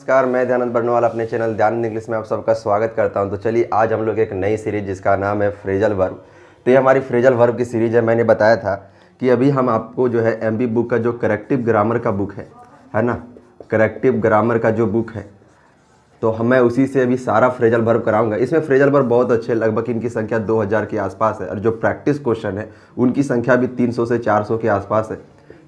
नमस्कार, मैं दयानंद बर्नवाल अपने चैनल दयानंद इंग्लिश में आप सबका स्वागत करता हूं। तो चलिए आज हम लोग एक नई सीरीज जिसका नाम है फ्रेजल वर्ब। तो ये हमारी फ्रेजल वर्ब की सीरीज है। मैंने बताया था कि अभी हम आपको जो है एमबी बुक का जो करेक्टिव ग्रामर का बुक है ना, करेक्टिव ग्रामर का जो बुक है, तो मैं उसी से अभी सारा फ्रेजल वर्ब कराऊंगा। इसमें फ्रेजल वर्ब बहुत अच्छे, लगभग इनकी संख्या 2000 के आसपास है और जो प्रैक्टिस क्वेश्चन है उनकी संख्या भी 300 से 400 के आसपास है।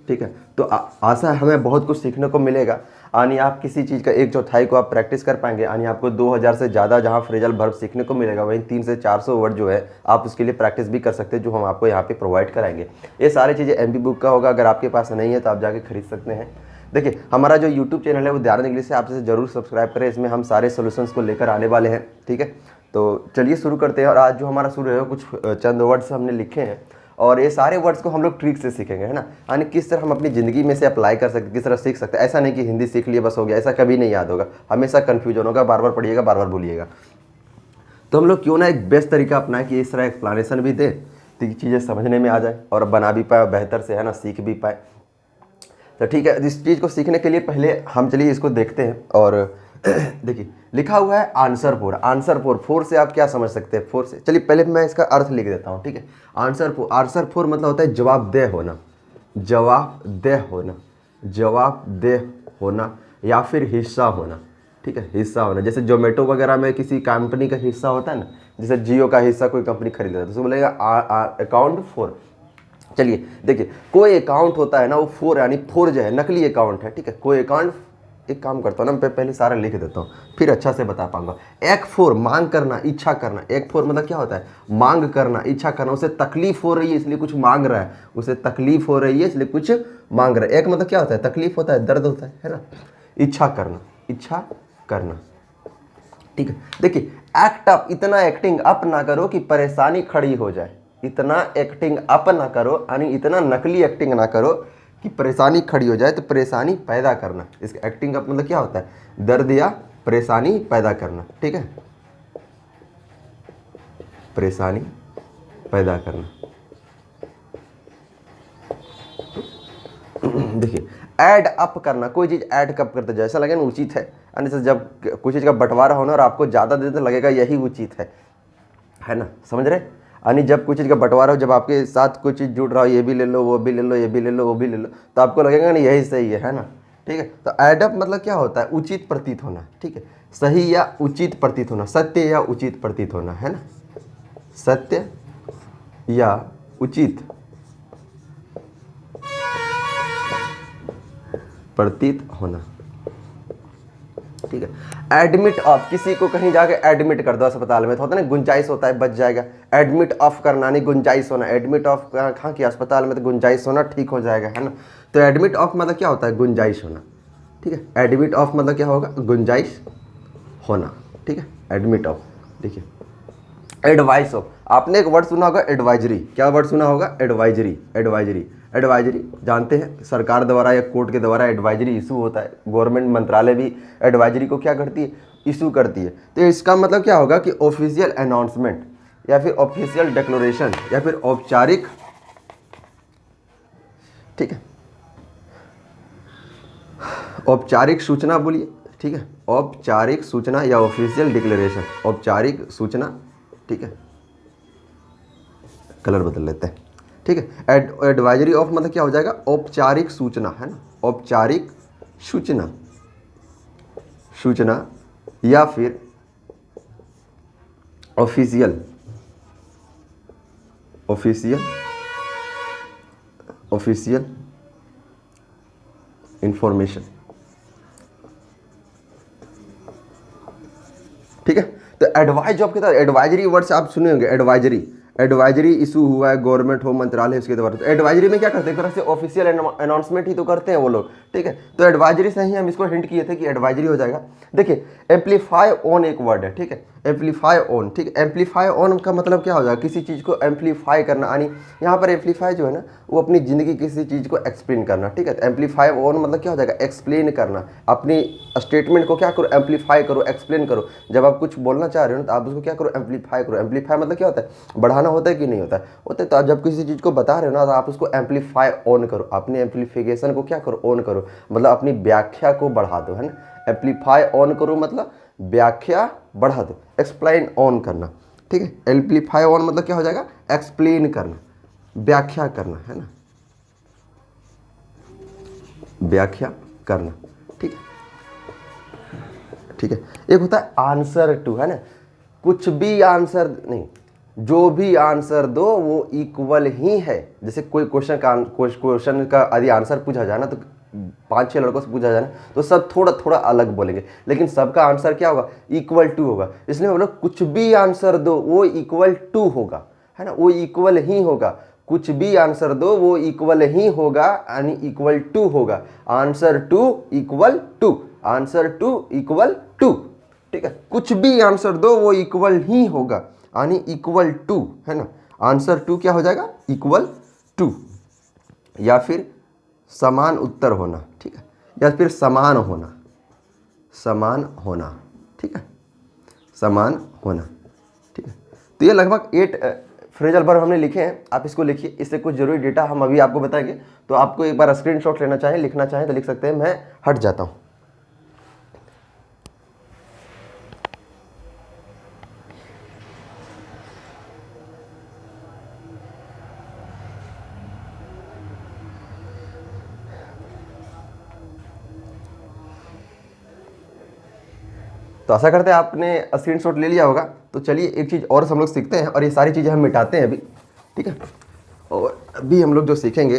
ठीक है, तो आशा है हमें बहुत कुछ सीखने को मिलेगा। यानी आप किसी चीज़ का 1/4 को आप प्रैक्टिस कर पाएंगे, यानी आपको 2000 से ज़्यादा जहाँ फ्रेजल वर्ब सीखने को मिलेगा, वहीं 300 से 400 वर्ड जो है आप उसके लिए प्रैक्टिस भी कर सकते हैं, जो हम आपको यहाँ पे प्रोवाइड कराएंगे। ये सारी चीज़ें एमबी बुक का होगा। अगर आपके पास नहीं है तो आप जाके खरीद सकते हैं। देखिए, हमारा जो यूट्यूब चैनल है वो दयानंद इंग्लिश है, आप इसे जरूर सब्सक्राइब करें। इसमें हम सारे सोल्यूशंस को लेकर आने वाले हैं। ठीक है, तो चलिए शुरू करते हैं। और आज जो हमारा शुरू है कुछ चंद वर्ड्स हमने लिखे हैं और ये सारे वर्ड्स को हम लोग ट्रिक से सीखेंगे, है ना। यानी किस तरह हम अपनी ज़िंदगी में से अप्लाई कर सकते, किस तरह सीख सकते हैं। ऐसा नहीं कि हिंदी सीख लिए बस हो गया, ऐसा कभी नहीं याद होगा, हमेशा कन्फ्यूजन होगा, बार बार पढ़िएगा, बार बार भूलिएगा। तो हम लोग क्यों ना एक बेस्ट तरीका अपनाएं कि इस तरह एक्सप्लेनेशन भी दे तो चीज़ें समझने में आ जाए और बना भी पाए बेहतर से, है ना, सीख भी पाए। तो ठीक है, इस चीज़ को सीखने के लिए पहले हम चलिए इसको देखते हैं। और देखिए लिखा हुआ है आंसर फोर। आंसर फोर से आप क्या समझ सकते हैं? फोर से चलिए पहले मैं इसका अर्थ लिख देता हूँ। ठीक है, आंसर फोर मतलब होता है जवाबदेह होना, जवाबदेह होना, जवाबदेह होना या फिर हिस्सा होना। ठीक है, हिस्सा होना। जैसे जोमेटो वगैरह में किसी कंपनी का हिस्सा होता है ना, जैसे जियो का हिस्सा कोई कंपनी खरीद लेता है तो उसको बोलेगा अकाउंट फोर। चलिए देखिए, कोई अकाउंट होता है ना वो फोर, यानी फोर जो है नकली अकाउंट है। ठीक है, कोई अकाउंट, एक काम करता हूँ ना, मैं पहले सारा लिख देता हूँ फिर अच्छा से बता पाऊंगा। एक फोर मांग करना, इच्छा करना। एक फोर मतलब क्या होता है? मांग करना, इच्छा करना। उसे तकलीफ हो रही है इसलिए कुछ मांग रहा है, उसे तकलीफ हो रही है इसलिए कुछ मांग रहा है। एक मतलब क्या होता है? तकलीफ होता है, दर्द होता है ना। इच्छा करना, इच्छा करना। ठीक है, देखिए एक्ट अप, इतना एक्टिंग अप ना करो कि परेशानी खड़ी हो जाए। इतना एक्टिंग अप ना करो, यानी इतना नकली एक्टिंग ना करो कि परेशानी खड़ी हो जाए। तो परेशानी पैदा करना, इसका एक्टिंग अप मतलब क्या होता है? दर्द या परेशानी पैदा करना। ठीक है, परेशानी पैदा करना। देखिए ऐड अप करना, कोई चीज़ ऐड कब करते जाए ऐसा लगे ना उचित है, यानी जैसे जब कोई चीज़ का बंटवारा होना और आपको ज़्यादा दे तो लगेगा यही उचित है ना, समझ रहे? यानी जब कोई चीज़ का बंटवारा हो, जब आपके साथ कोई चीज़ जुड़ रहा हो, ये भी ले लो, वो भी ले लो, ये भी ले लो, वो भी ले लो, तो आपको लगेगा ना यही सही है ना। ठीक है, तो एडअप मतलब क्या होता है? उचित प्रतीत होना। ठीक है, सही या उचित प्रतीत होना, सत्य या उचित प्रतीत होना, है ना, सत्य या उचित प्रतीत होना। ठीक है, एडमिट ऑफ, किसी को कहीं जाके एडमिट कर दो अस्पताल में, तो होता है ना गुंजाइश होता है, बच जाएगा। एडमिट ऑफ करना नहीं, गुंजाइश होना। एडमिट ऑफ कहाँ की? अस्पताल में, तो गुंजाइश होना, ठीक हो जाएगा, है ना। तो एडमिट ऑफ मतलब क्या होता है? गुंजाइश होना। ठीक है, एडमिट ऑफ मतलब क्या होगा? गुंजाइश होना। ठीक है, एडमिट ऑफ। देखिए एडवाइस ऑफ, आपने एक वर्ड सुना होगा एडवाइजरी। क्या वर्ड सुना होगा? एडवाइजरी। एडवाइजरी, एडवाइजरी जानते हैं, सरकार द्वारा या कोर्ट के द्वारा एडवाइजरी इशू होता है। गवर्नमेंट मंत्रालय भी एडवाइजरी को क्या करती है? इशू करती है। तो इसका मतलब क्या होगा कि ऑफिशियल अनाउंसमेंट या फिर ऑफिशियल डिक्लेरेशन या फिर औपचारिक, ठीक है, औपचारिक सूचना बोलिए। ठीक है, औपचारिक सूचना या ऑफिशियल डिक्लेरेशन, औपचारिक सूचना। ठीक है, कलर बदल लेते हैं। ठीक है, एडवाइजरी ऑफ मतलब क्या हो जाएगा? औपचारिक सूचना, है ना, औपचारिक सूचना, सूचना या फिर ऑफिशियल, ऑफिशियल, ऑफिशियल इंफॉर्मेशन। ठीक है, तो एडवाइज ऑफ के तरह एडवाइजरी वर्ड से आप सुने होंगे, एडवाइजरी, एडवाइजरी इशू हुआ है गवर्नमेंट हो मंत्रालय उसके द्वारा। तो एडवाइजरी में क्या करते हैं? एक तरह से ऑफिशियल अनाउंसमेंट ही तो करते हैं वो लोग। ठीक है, तो एडवाइजरी से ही हम इसको हिंट किए थे कि एडवाइजरी हो जाएगा। देखिए एम्पलीफाई ऑन एक वर्ड है। ठीक है, एम्पलीफाई ऑन। ठीक है, एम्पलीफाई ऑन का मतलब क्या हो जाएगा? किसी चीज़ को एम्पलीफाई करना, यानी यहाँ पर एम्पलीफाई जो है ना वो अपनी ज़िंदगी किसी चीज़ को एक्सप्लेन करना। ठीक है, तो एम्पलीफाई ऑन मतलब क्या हो जाएगा? एक्सप्लेन करना, अपनी स्टेटमेंट को क्या करो? एम्पलीफाई करो, एक्सप्लेन करो। जब आप कुछ बोलना चाह रहे हो तो आप उसको क्या करो? एम्पलीफाई करो। एम्पलीफाई मतलब क्या होता है? बढ़ाना होता है कि नहीं होता है? होता है। तो आप जब किसी चीज़ को बता रहे हो ना तो आप उसको एम्पलीफाई ऑन करो, अपने एम्पलीफिकेशन को क्या करो? ऑन करो, मतलब अपनी व्याख्या को बढ़ा दो, है ना। एम्पलीफाई ऑन करो मतलब व्याख्या बढ़ा दो, एक्सप्लेन ऑन करना, ठीक है। एम्पलीफाई ऑन मतलब क्या हो जाएगा, एक्सप्लेन करना, व्याख्या करना, है ना, व्याख्या करना, ठीक है, ठीक है। एक होता है आंसर टू, है ना, कुछ भी आंसर नहीं, जो भी आंसर दो वो इक्वल ही है। जैसे कोई क्वेश्चन का यदि आंसर पूछा जाए ना, तो 5-6 लड़कों से पूछा जाए ना, तो सब थोड़ा थोड़ा अलग बोलेंगे, लेकिन सबका आंसर क्या होगा, इक्वल टू होगा। इसलिए हम लोग कुछ भी आंसर दो वो इक्वल टू होगा, है ना, वो इक्वल ही होगा। कुछ भी आंसर दो वो इक्वल ही होगा, यानी इक्वल टू होगा। Answer two equal two, answer two equal two, ठीक है। कुछ भी आंसर दो वो इक्वल ही होगा, यानी इक्वल टू, है ना। आंसर टू क्या हो जाएगा, इक्वल टू, या फिर समान उत्तर होना, ठीक है, या फिर समान होना, समान होना, ठीक है, समान होना, ठीक है। तो ये लगभग 8 फ्रेजल वर्ब हमने लिखे हैं, आप इसको लिखिए। इससे कुछ जरूरी डेटा हम अभी आपको बताएंगे, तो आपको एक बार स्क्रीनशॉट लेना चाहें, लिखना चाहें तो लिख सकते हैं। मैं हट जाता हूं। तो आशा करते हैं आपने स्क्रीनशॉट ले लिया होगा। तो चलिए एक चीज़ और हम लोग सीखते हैं, और ये सारी चीज़ें हम मिटाते हैं अभी, ठीक है। और अभी हम लोग जो सीखेंगे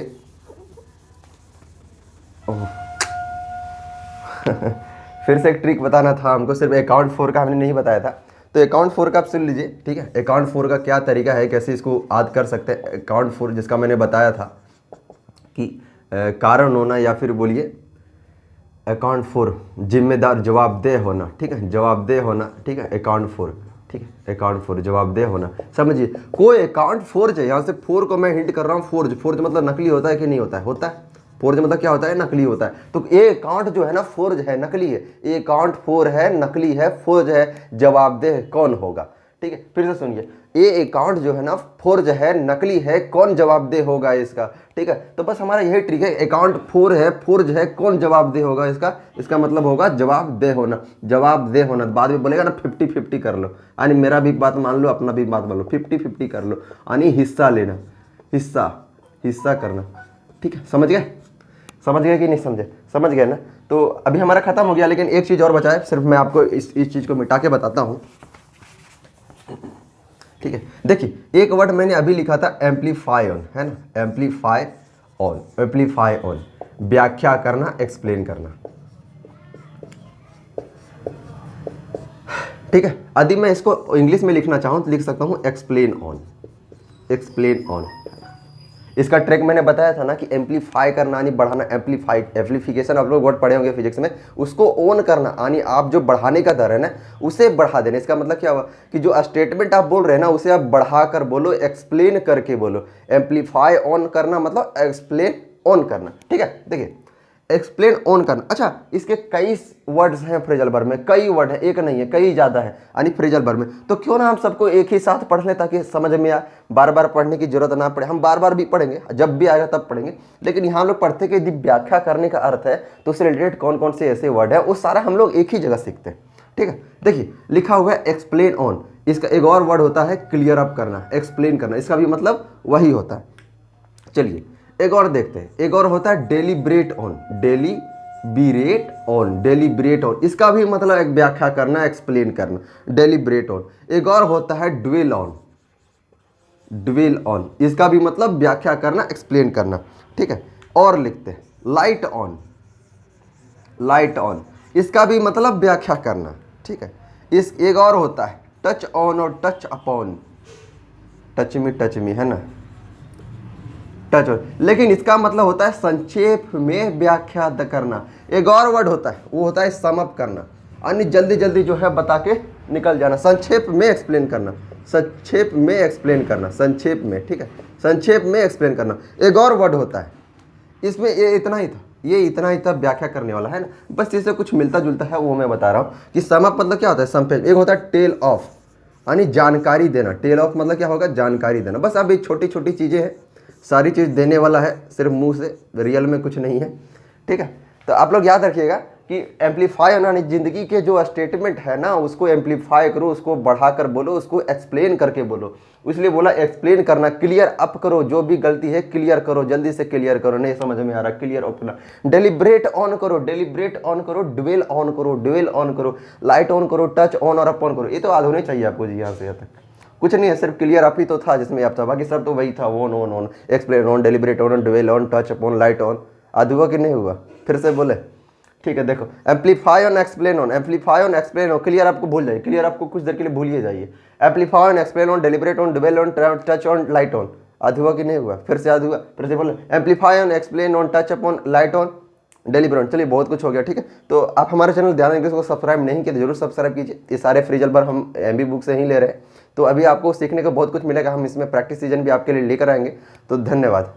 फिर से एक ट्रिक बताना था हमको, सिर्फ अकाउंट 4 का हमने नहीं बताया था। तो अकाउंट 4 का आप सुन लीजिए, ठीक है। अकाउंट 4 का क्या तरीका है, कैसे इसको याद कर सकते हैं। अकाउंट 4 जिसका मैंने बताया था कि कारण होना, या फिर बोलिए अकाउंट 4 जिम्मेदार, जवाबदेह होना, ठीक है, जवाबदेह होना, ठीक है। अकाउंट 4, ठीक है, अकाउंट 4 जवाबदेह होना। समझिए, कोई अकाउंट फोर्ज है, यहाँ से 4 को मैं हिंट कर रहा हूँ। फोर्ज, फोर्ज मतलब नकली होता है कि नहीं होता है, होता है। फोर्ज मतलब क्या होता है, नकली होता है। तो ये अकाउंट जो है ना, फोर्ज है, नकली है। ये अकाउंट 4 है, नकली है, फोर्ज है, जवाबदेह कौन होगा, ठीक है। फिर से सुनिए, ये अकाउंट जो है ना, फोर्ज है, नकली है, कौन जवाबदेह होगा इसका, ठीक है। तो बस हमारा यही ट्रिक है, अकाउंट 4 है, फोर्ज है, कौन जवाबदेह होगा इसका, इसका मतलब होगा जवाबदेह होना, जवाबदेह होना। बाद में बोलेगा ना 50-50 कर लो, यानी मेरा भी बात मान लो, अपना भी बात मान लो, 50-50 कर लो, यानी हिस्सा लेना, हिस्सा, हिस्सा करना, ठीक है। समझ गए, समझ गए कि नहीं समझे, समझ गए ना। तो अभी हमारा खत्म हो गया, लेकिन एक चीज़ और बचा है, सिर्फ मैं आपको इस चीज़ को मिटा के बताता हूँ, ठीक है। देखिए, एक वर्ड मैंने अभी लिखा था एम्पलीफाई ऑन, है ना, एम्पलीफाई ऑन, एम्पलीफाई ऑन, व्याख्या करना, एक्सप्लेन करना, ठीक है। यदि मैं इसको इंग्लिश में लिखना चाहूँ तो लिख सकता हूँ एक्सप्लेन ऑन, एक्सप्लेन ऑन। इसका ट्रिक मैंने बताया था ना कि एम्पलीफाई करना यानी बढ़ाना, एम्पलीफिकेशन आप लोग वर्ड पढ़े होंगे फिजिक्स में, उसको ऑन करना यानी आप जो बढ़ाने का दर है ना उसे बढ़ा देना। इसका मतलब क्या हुआ कि जो स्टेटमेंट आप बोल रहे हैं ना उसे आप बढ़ा कर बोलो, एक्सप्लेन करके बोलो। एम्पलीफाई ऑन करना मतलब एक्सप्लेन ऑन करना, ठीक है। देखिए, एक्सप्लेन ऑन करना। अच्छा, इसके कई वर्ड्स हैं फ्रेजल वर्ब में, कई वर्ड है, एक नहीं है, कई ज़्यादा है यानी फ्रेजल वर्ब में। तो क्यों ना हम सबको एक ही साथ पढ़ लें ताकि समझ में आए, बार बार पढ़ने की जरूरत ना पड़े। हम बार बार भी पढ़ेंगे, जब भी आएगा तब पढ़ेंगे, लेकिन यहाँ लोग पढ़ते कि यदि व्याख्या करने का अर्थ है तो उससे रिलेटेड कौन कौन से ऐसे वर्ड है वो सारा हम लोग एक ही जगह सीखते हैं, ठीक है। देखिए, लिखा हुआ है एक्सप्लेन ऑन, इसका एक और वर्ड होता है क्लियर अप करना, एक्सप्लेन करना, इसका भी मतलब वही होता है। चलिए एक और देखते हैं, एक और होता है deliberate on, deliberate on, deliberate on, इसका भी मतलब एक व्याख्या करना, एक्सप्लेन करना, डेलिब्रेट ऑन। एक और होता है ड्वेल ऑन, ड्वेल ऑन, इसका भी मतलब व्याख्या करना, एक्सप्लेन करना, ठीक है। और लिखते हैं लाइट ऑन, लाइट ऑन, इसका भी मतलब व्याख्या करना, ठीक है। इस एक और होता है टच ऑन और टच अपॉन, टच मी है ना, टच ऑन, लेकिन इसका मतलब होता है संक्षेप में व्याख्या करना। एक और वर्ड होता है वो होता है सम अप करना, यानी जल्दी जल्दी जो है बता के निकल जाना, संक्षेप में एक्सप्लेन करना, संक्षेप में एक्सप्लेन करना, संक्षेप में, ठीक है, संक्षेप में एक्सप्लेन करना। एक और वर्ड होता है, इसमें ये इतना ही था, ये इतना ही था व्याख्या करने वाला, है ना। बस इससे कुछ मिलता जुलता है वो मैं बता रहा हूँ कि सम अप मतलब क्या होता है, संक्षेप। एक होता है टेल ऑफ, यानी जानकारी देना, टेल ऑफ मतलब क्या होगा, जानकारी देना। बस अब ये छोटी छोटी चीज़ें हैं, सारी चीज़ देने वाला है, सिर्फ मुंह से, रियल में कुछ नहीं है, ठीक है। तो आप लोग याद रखिएगा कि एम्पलीफाई यानी ज़िंदगी के जो स्टेटमेंट है ना उसको एम्पलीफाई करो, उसको बढ़ाकर बोलो, उसको एक्सप्लेन करके बोलो। इसलिए बोला एक्सप्लेन करना, क्लियर अप करो, जो भी गलती है क्लियर करो, जल्दी से क्लियर करो, नहीं समझ में आ रहा क्लियर अप करना। डेलिब्रेट ऑन करो, डेलिब्रेट ऑन करो, ड्वेल ऑन करो, ड्वेल ऑन करो, लाइट ऑन करो, टच ऑन और अप ऑन करो। ये तो याद होने चाहिए आपको जी, यहाँ से यहाँ तक कुछ नहीं है, सिर्फ क्लियर अप ही तो था जिसमें आप था, बाकी सब तो वही था, on on on, explain on, deliberate on, dwell on, touch upon, light on. आधा हुआ कि नहीं हुआ, फिर से बोले, ठीक है। देखो amplify on, explain on, amplify on, explain on, clear आपको भूल जाइए, क्लियर आपको कुछ देर के लिए भूलिए जाइए। Amplify on, explain on, deliberate on, dwell on, touch on, light on. आधा हुआ कि नहीं हुआ, फिर से आधा हुआ, फिर से बोले amplify on, explain on, touch upon, light on, deliberate. चलिए बहुत कुछ हो गया, ठीक है। तो आप हमारे चैनल ध्यान इंग्लिश को सब्सक्राइब नहीं किया तो जरूर सब्सक्राइब कीजिए। ये सारे फ्रेजल वर्ब हम एमबी बुक से ही ले रहे हैं, तो अभी आपको सीखने को बहुत कुछ मिलेगा। हम इसमें प्रैक्टिस सीजन भी आपके लिए लेकर आएंगे। तो धन्यवाद।